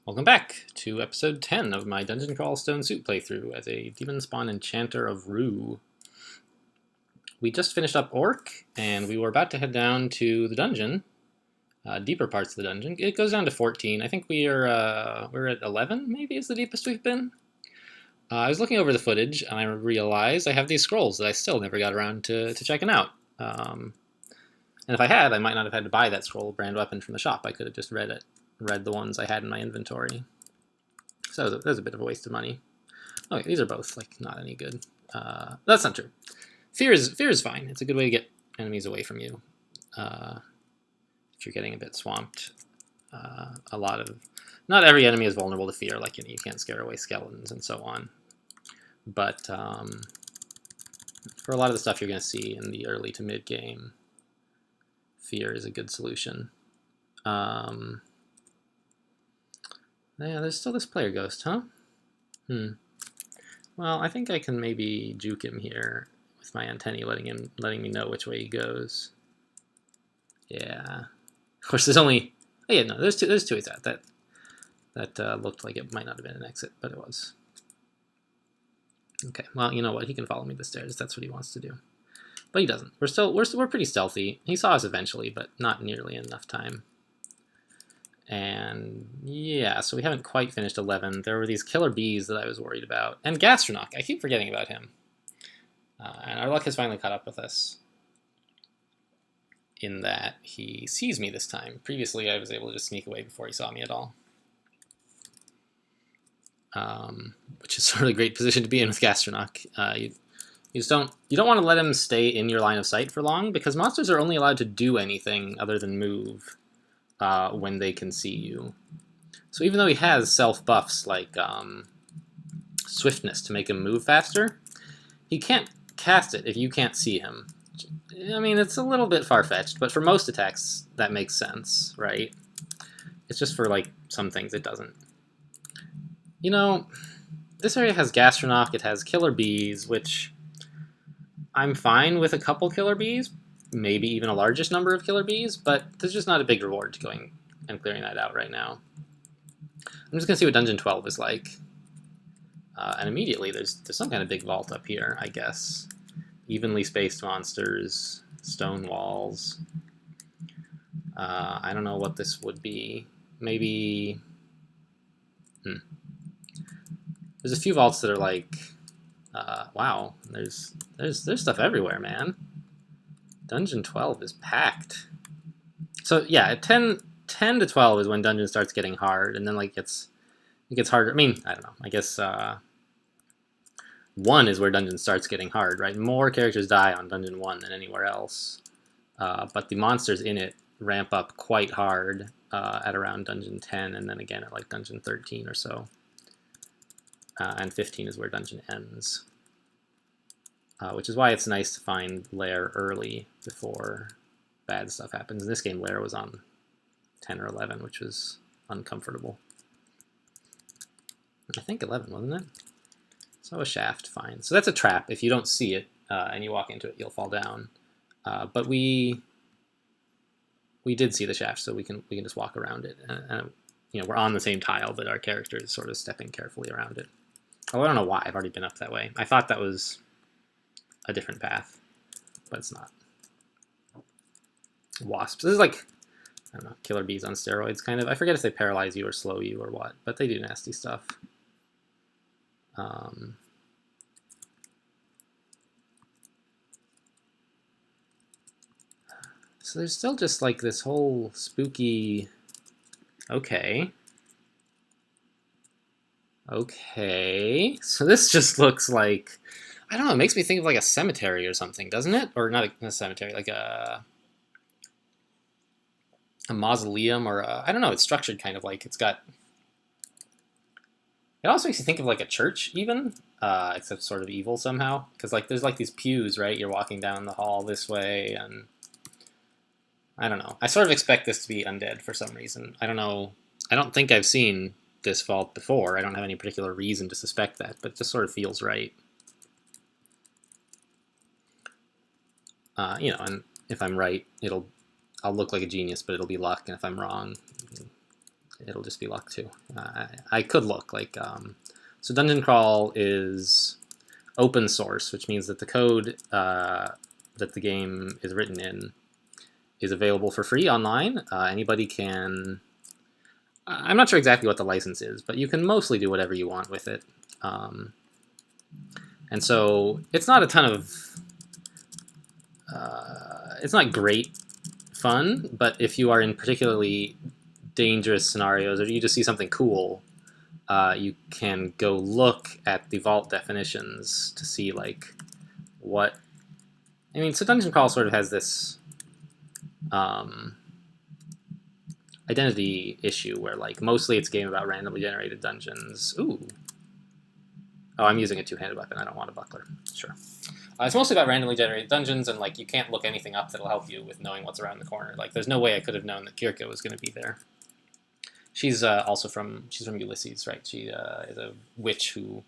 Welcome back to episode 10 of my Dungeon Crawl Stone Suit playthrough as a demonspawn enchanter of Rue. We just finished up Orc, and we were about to head down to the dungeon, deeper parts of the dungeon. It goes down to 14. I think we're at 11, maybe, is the deepest we've been. I was looking over the footage, and I realized I have these scrolls that I still never got around to checking out. And if I had, I might not have had to buy that scroll brand weapon from the shop. I could have just read the ones I had in my inventory. So that was a bit of a waste of money. Okay, these are both not any good. That's not true. Fear is fine. It's a good way to get enemies away from you. If you're getting a bit swamped, not every enemy is vulnerable to fear. Like you can't scare away skeletons and so on. But for a lot of the stuff you're going to see in the early to mid game, fear is a good solution. Yeah, there's still this player ghost, huh? Well, I think I can maybe juke him here with my antennae, letting me know which way he goes. Yeah. Of course, there's only... Oh, yeah, no, there's two ways out. That looked like it might not have been an exit, but it was. Okay, well, you know what? He can follow me to the stairs. That's what he wants to do. But he doesn't. We're pretty stealthy. He saw us eventually, but not nearly enough time. And yeah, so we haven't quite finished 11. There were these killer bees that I was worried about. And Gastronach, I keep forgetting about him. And our luck has finally caught up with us in that he sees me this time. Previously, I was able to just sneak away before he saw me at all. Which is sort of a great position to be in with Gastronach. You don't want to let him stay in your line of sight for long, because monsters are only allowed to do anything other than move when they can see you. So even though he has self-buffs like swiftness to make him move faster, he can't cast it if you can't see him. I mean, it's a little bit far-fetched, but for most attacks, that makes sense, right? It's just for, some things it doesn't. You know, this area has Gastronach, it has killer bees, which I'm fine with a couple killer bees, maybe even a largest number of killer bees, but there's just not a big reward to going and clearing that out right now. I'm just going to see what Dungeon 12 is like. And immediately there's some kind of big vault up here, I guess. Evenly spaced monsters, stone walls. I don't know what this would be. Maybe... There's a few vaults that are wow, there's stuff everywhere, man. Dungeon 12 is packed. So yeah, 10 to 12 is when Dungeon starts getting hard, and then it gets harder. I mean, I don't know. I guess 1 is where Dungeon starts getting hard, right? More characters die on Dungeon 1 than anywhere else, but the monsters in it ramp up quite hard at around Dungeon 10, and then again at Dungeon 13 or so. And 15 is where Dungeon ends. Which is why it's nice to find Lair early before bad stuff happens. In this game, Lair was on 10 or 11, which was uncomfortable. I think 11, wasn't it? So a shaft, fine. So that's a trap. If you don't see it and you walk into it, you'll fall down. But we did see the shaft, so we can just walk around it. And we're on the same tile, but our character is sort of stepping carefully around it. Oh, I don't know why. I've already been up that way. I thought that was a different path, but it's not. Wasps. This is I don't know, killer bees on steroids, kind of. I forget if they paralyze you or slow you or what, but they do nasty stuff. So there's still just this whole spooky... Okay, so this just looks like... I don't know, it makes me think of a cemetery or something, doesn't it? Or not a cemetery, a mausoleum, or I don't know, it's structured kind of it's got... It also makes you think of a church, even, except sort of evil somehow. Because there's these pews, right? You're walking down the hall this way, and... I don't know. I sort of expect this to be undead for some reason. I don't know. I don't think I've seen this vault before. I don't have any particular reason to suspect that, but it just sort of feels right. And if I'm right, I'll look like a genius, but it'll be luck, and if I'm wrong, it'll just be luck too. I could look like so Dungeon Crawl is open source, which means that the code that the game is written in is available for free online. Anybody can. I'm not sure exactly what the license is, but you can mostly do whatever you want with it. And so it's not a ton of. It's not great fun, but if you are in particularly dangerous scenarios or you just see something cool, you can go look at the vault definitions to see like what. I mean, so Dungeon Crawl sort of has this identity issue where like mostly it's a game about randomly generated dungeons. Ooh. Oh, I'm using a two-handed weapon. I don't want a buckler. Sure. It's mostly about randomly generated dungeons, and like you can't look anything up that'll help you with knowing what's around the corner. Like there's no way I could have known that Kirka was going to be there. She's also from Ulysses, right? She is a witch who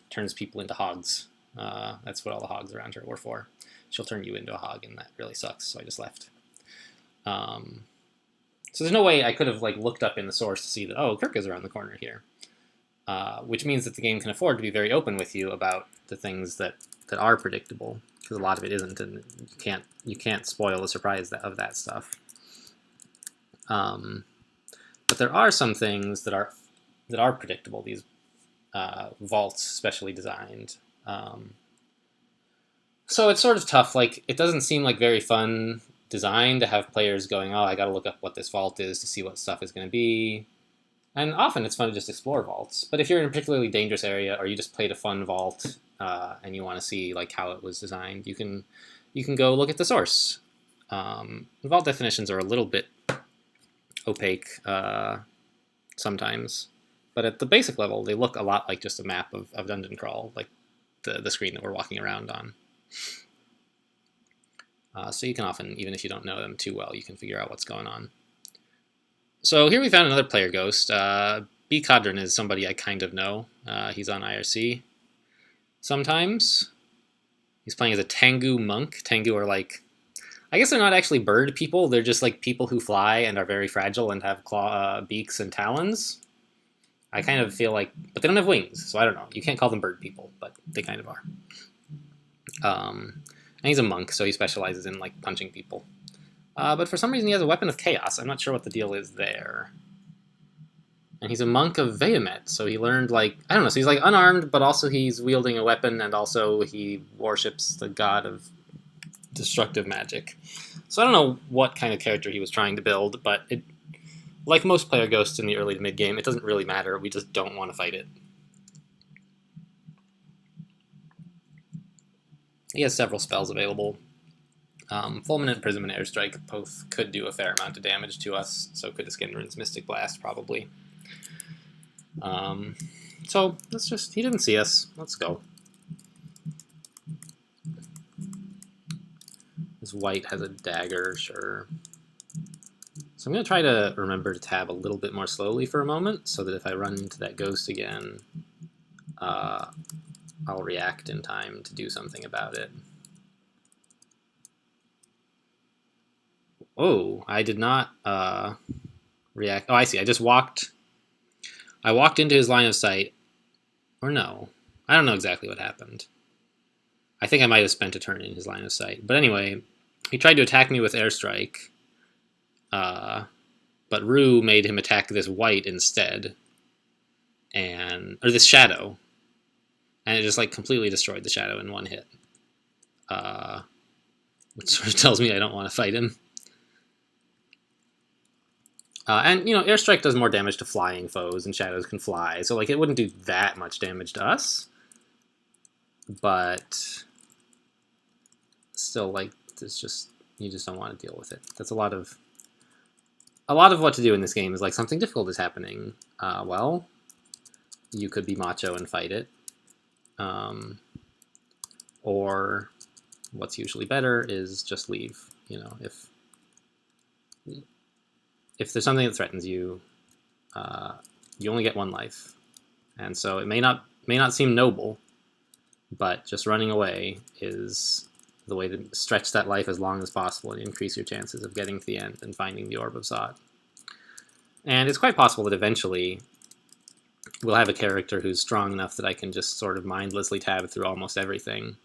turns people into hogs. That's what all the hogs around her were for. She'll turn you into a hog, and that really sucks. So I just left. So there's no way I could have like looked up in the source to see that Kirka's around the corner here. Which means that the game can afford to be very open with you about the things that are predictable, because a lot of it isn't, and you can't spoil the surprise of that stuff. But there are some things that are predictable. These vaults, specially designed. So it's sort of tough. Like it doesn't seem like very fun design to have players going, "Oh, I got to look up what this vault is to see what stuff is going to be." And often it's fun to just explore vaults. But if you're in a particularly dangerous area, or you just played a fun vault and you want to see like how it was designed, you can go look at the source. Vault definitions are a little bit opaque sometimes, but at the basic level, they look a lot like just a map of Dungeon Crawl, like the screen that we're walking around on. So you can often, even if you don't know them too well, you can figure out what's going on. So here we found another player ghost. B. Kadran is somebody I kind of know. He's on IRC sometimes. He's playing as a Tengu monk. Tengu are like, I guess they're not actually bird people. They're just like people who fly and are very fragile and have beaks and talons. I kind of feel like, but they don't have wings, so I don't know. You can't call them bird people, but they kind of are. And he's a monk, so he specializes in like punching people. But for some reason he has a weapon of chaos. I'm not sure what the deal is there. And he's a monk of Vehemet, so he learned like, I don't know, so he's like unarmed, but also he's wielding a weapon, and also he worships the god of destructive magic. So I don't know what kind of character he was trying to build, but it, like most player ghosts in the early to mid game, it doesn't really matter. We just don't want to fight it. He has several spells available. Fulminant, Prism, and Airstrike both could do a fair amount of damage to us, so could Iskandrin's Mystic Blast, probably. So, let's just... He didn't see us. Let's go. This white has a dagger, sure. So I'm going to try to remember to tab a little bit more slowly for a moment, so that if I run into that ghost again, I'll react in time to do something about it. Oh, I did not react. Oh, I see. I just walked. I walked into his line of sight. Or no. I don't know exactly what happened. I think I might have spent a turn in his line of sight. But anyway, he tried to attack me with Airstrike. But Rue made him attack this white instead. Or this shadow. And it just like completely destroyed the shadow in one hit. Which sort of tells me I don't want to fight him. And, you know, Airstrike does more damage to flying foes, and shadows can fly, so, like, it wouldn't do that much damage to us. But still, like, it's just, you just don't want to deal with it. That's a lot of what to do in this game is, like, something difficult is happening. Well, you could be macho and fight it. Or what's usually better is just leave, you know, if there's something that threatens you, you only get one life. And so it may not seem noble, but just running away is the way to stretch that life as long as possible and increase your chances of getting to the end and finding the Orb of Zot. And it's quite possible that eventually we'll have a character who's strong enough that I can just sort of mindlessly tab through almost everything.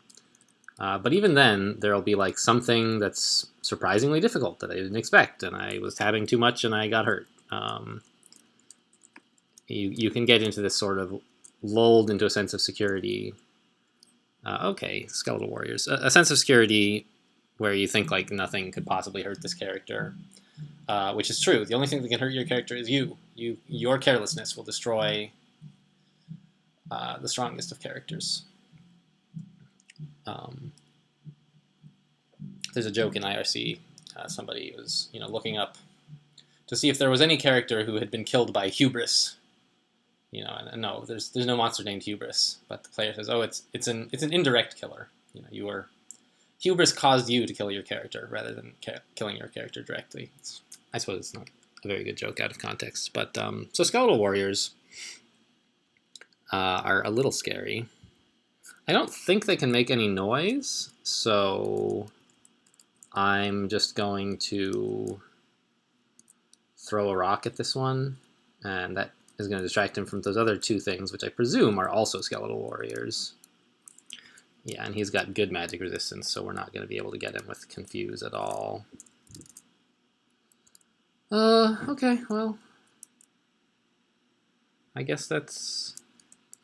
But even then, there'll be like something that's surprisingly difficult that I didn't expect, and I was tabbing too much and I got hurt. You can get into this sort of lulled into a sense of security. Okay, Skeletal Warriors. A sense of security where you think like nothing could possibly hurt this character, which is true. The only thing that can hurt your character is you. Your carelessness will destroy the strongest of characters. There's a joke in IRC. Somebody was looking up to see if there was any character who had been killed by hubris. And no, there's no monster named hubris. But the player says, oh, it's an indirect killer. Hubris caused you to kill your character rather than killing your character directly. I suppose it's not a very good joke out of context. But so Skeletal Warriors are a little scary. I don't think they can make any noise, so I'm just going to throw a rock at this one, and that is going to distract him from those other two things, which I presume are also Skeletal Warriors. Yeah, and he's got good magic resistance, so we're not going to be able to get him with Confuse at all. Okay, well, I guess that's...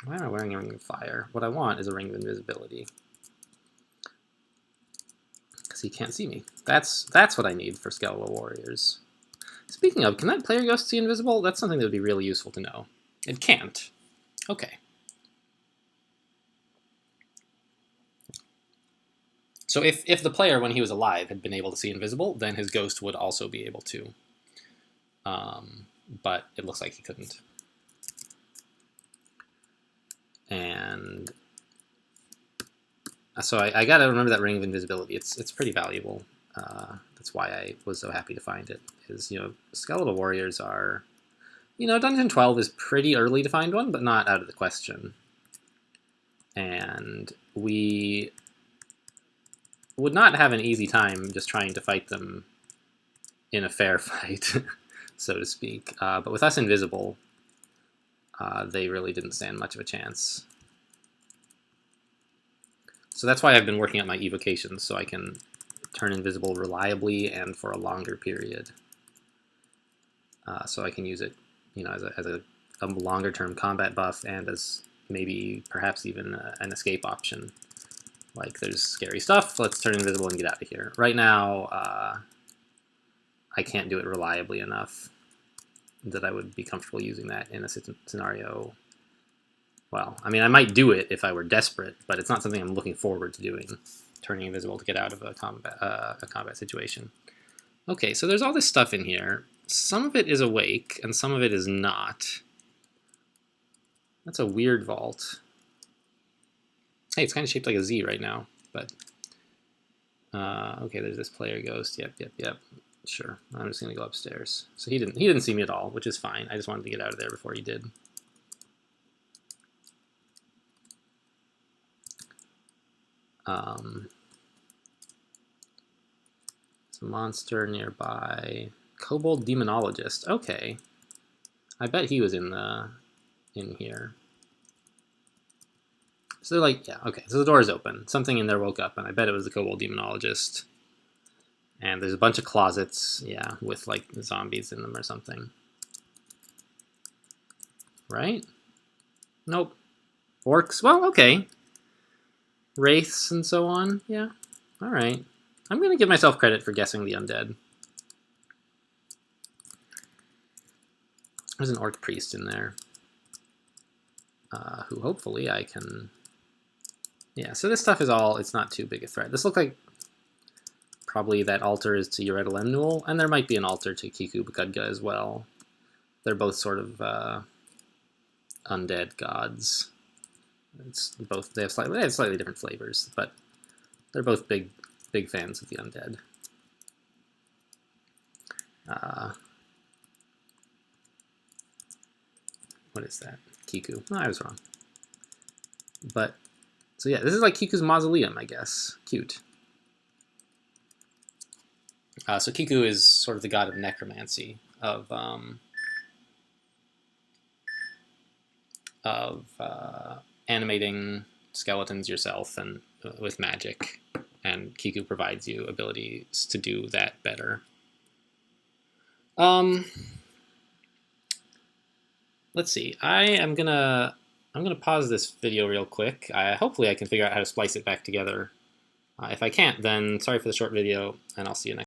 Why am I wearing a Ring of Fire? What I want is a Ring of Invisibility. Because he can't see me. That's what I need for Skeletal Warriors. Speaking of, can that player ghost see invisible? That's something that would be really useful to know. It can't. Okay. So if the player, when he was alive, had been able to see invisible, then his ghost would also be able to. But it looks like he couldn't. And so I got to remember that Ring of Invisibility. It's pretty valuable. That's why I was so happy to find it. Is Skeletal Warriors are, Dungeon 12 is pretty early to find one, but not out of the question. And we would not have an easy time just trying to fight them in a fair fight, so to speak. But with us invisible, they really didn't stand much of a chance. So that's why I've been working on my evocations, so I can turn invisible reliably and for a longer period. So I can use it, as a longer-term combat buff and as maybe perhaps even an escape option. Like, there's scary stuff, let's turn invisible and get out of here. Right now, I can't do it reliably enough that I would be comfortable using that in a scenario. Well, I mean, I might do it if I were desperate, but it's not something I'm looking forward to doing, turning invisible to get out of a combat situation. Okay, so there's all this stuff in here. Some of it is awake, and some of it is not. That's a weird vault. Hey, it's kind of shaped like a Z right now, but... okay, there's this player ghost. Yep. Sure, I'm just going to go upstairs. So he didn't see me at all, which is fine. I just wanted to get out of there before he did. It's a monster nearby. Kobold Demonologist. Okay. I bet he was in here. So they're like, yeah, okay. So the door is open. Something in there woke up, and I bet it was the Kobold Demonologist. And there's a bunch of closets, yeah, with like zombies in them or something. Right? Nope. Orcs? Well, okay. Wraiths and so on? Yeah. Alright. I'm going to give myself credit for guessing the undead. There's an orc priest in there. Who hopefully I can... Yeah, so this stuff is all... It's not too big a threat. This looks like probably that altar is to Yoredalemnuel, and there might be an altar to Kiku Bakudga as well. They're both sort of undead gods. They have slightly different flavors, but they're both big fans of the undead. What is that? Kiku. No, I was wrong. But so yeah, this is like Kiku's mausoleum, I guess. Cute. So Kiku is sort of the god of necromancy, of of animating skeletons yourself and with magic, and Kiku provides you abilities to do that better. Let's see. I'm gonna pause this video real quick. Hopefully I can figure out how to splice it back together. If I can't, then sorry for the short video, and I'll see you next.